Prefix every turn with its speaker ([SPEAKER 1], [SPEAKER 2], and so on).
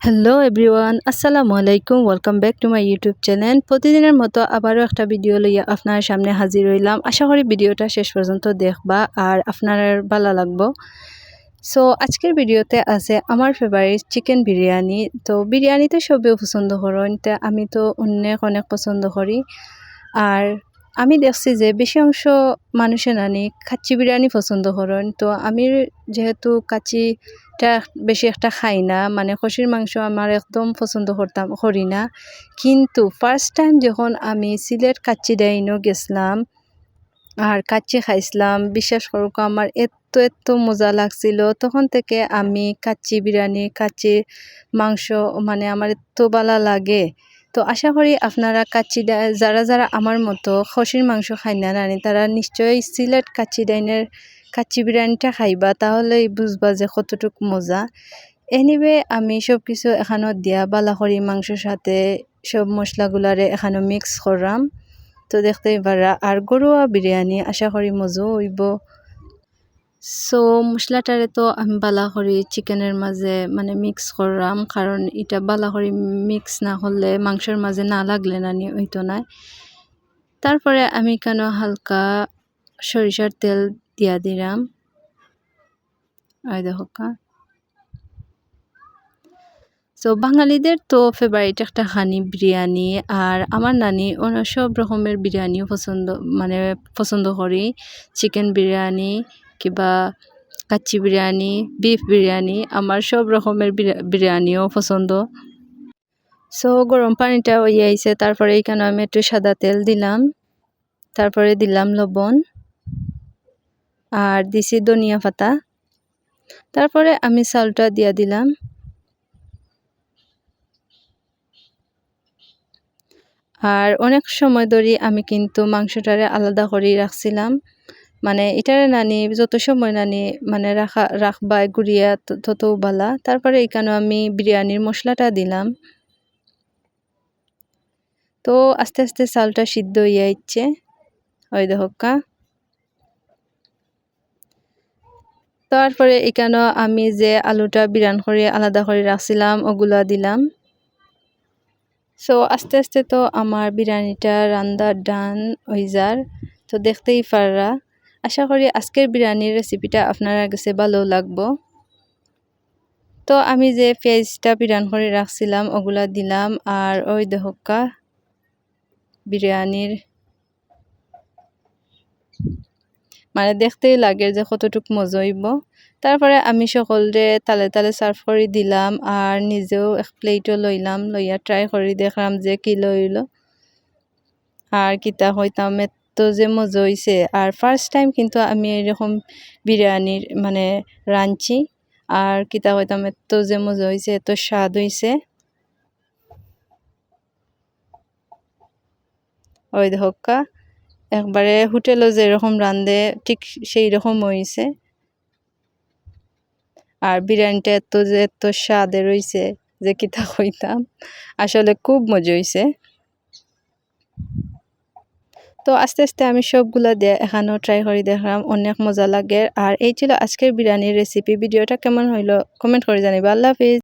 [SPEAKER 1] Hello everyone, আসসালামু আলাইকুম। Welcome back to my YouTube channel. প্রতিদিনের মতো আবারও একটা ভিডিও লইয়া আপনার সামনে হাজির হইলাম। আশা করি ভিডিওটা শেষ পর্যন্ত দেখবা আর আপনার ভালো লাগবো। সো আজকের ভিডিওতে আছে আমার ফেভারিট চিকেন বিরিয়ানি। তো বিরিয়ানি তো সবেও পছন্দ করেন, তা আমি তো অনেক পছন্দ করি। আর আমি দেখছি যে বেশি অংশ মানুষে নানি কাচ্চি বিরিয়ানি পছন্দ করেন। তো আমি যেহেতু কাচ্চিটা বেশি একটা খাই না, মানে খসির মাংস আমার একদম পছন্দ করি না। কিন্তু ফার্স্ট টাইম যখন আমি সিলেট কাচ্চি ডাইনও গেছিলাম আর কাচ্চি খাইছিলাম, বিশ্বাস করুক আমার এত মজা লাগছিল। তখন থেকে আমি কাচ্চি বিরিয়ানি, কাচ্চি মাংস মানে আমার এত ভালো লাগে। তো আশা করি আপনারা যারা আমার মতো খসির মাংস খাই না নানি, তারা নিশ্চয়ই সিলেট কাচ্চি ডাইনের কাচ্চি বিরিয়ানিটা খাইবা, তাহলেই বুঝবা যে কতটুক মজা। এনিওয়ে আমি সব কিছু এখানো দিয়া বালা করি মাংসর সাথে সব মশলাগুলারে এখানো মিক্স করলাম। তো দেখতেই পারা আর গরুয়া বিরিয়ানি আশা করি মজা হইব। সো মশলাটারে তো আমি বালা করি চিকেনের মাঝে মানে মিক্স করলাম, কারণ এটা বালা করি মিক্স না করলে মাংসের মাঝে না লাগলে না হইতো না। তারপরে আমি কেন হালকা সরিষার তেল দিয়া দিলাম, এই দেখো। সো বাঙালিদের তো ফেভারিট একটা খানি বিরিয়ানি, আর আমার নানি সব রকমের বিরিয়ানিও পছন্দ করি। চিকেন বিরিয়ানি কিংবা কাচ্চি বিরিয়ানি, বিফ বিরিয়ানি, আমার সব রকমের বিরিয়ানিও পছন্দ। সো গরম পানিটা হয়ে আইছে, তারপরে এইখানে আমি একটু সাদা তেল দিলাম, তারপরে দিলাম লবণ আর দিছি ধনিয়া পাতা, তারপরে আমি চালটা দিয়া দিলাম। আর অনেক সময় ধরে আমি কিন্তু মাংসটারে আলাদা করে রাখছিলাম, মানে এটারে নানি যত সময় নানি মানে রাখবা গুড়িয়া তত বালা। তারপরে এখানে আমি বিরিয়ানির মশলাটা দিলাম। তো আস্তে চালটা সিদ্ধ হয়ে যাচ্ছে, ওই দেখা। তারপরে এখানে আমি যে আলুটা বিরান করে আলাদা করে রাখছিলাম ওগুলা দিলাম। সো আস্তে তো আমার বিরিয়ানিটা রান্দার ডান হয়ে যার। তো দেখতেই পাররা। আশা করি আজকের বিরিয়ানির রেসিপিটা আপনারা কাছে ভালো লাগবো। তো আমি যে পেঁয়াজটা বিরান করে রাখছিলাম ওগুলা দিলাম, আর ওই দেখা বিরিয়ানির মানে দেখতেই লাগে যে কতটুক মজা হইব। তারপরে আমি সকলরে তালে সার্ভ করে দিলাম, আর নিজেও এক প্লেটও লইয়া ট্রাই করে দেখলাম যে কি লইল আর কিতা হইতাম এত যে মজা হইছে। আর ফার্স্ট টাইম কিন্তু আমি এরকম বিরিয়ানির মানে রাঁধছি, আর কিতা হইতাম এত যে মজা হইছে, এত স্বাদ হইছে। ওই দেখা একবারে হোটেলও যেরকম রান্ধে ঠিক সেই রকম হইছে। আর বিরিয়ানিটা এত স্বাদের হইছে যে কিতা হইতাম, আসলে খুব মজা হইছে। তো আস্তে আমি সবগুলা দিয়ে এখানেও ট্রাই করে দেখলাম, অনেক মজা লাগে। আর এই ছিল আজকের বিরিয়ানির রেসিপি। ভিডিওটা কেমন হইলো কমেন্ট করে জানিবা। আল্লাহ হাফিজ।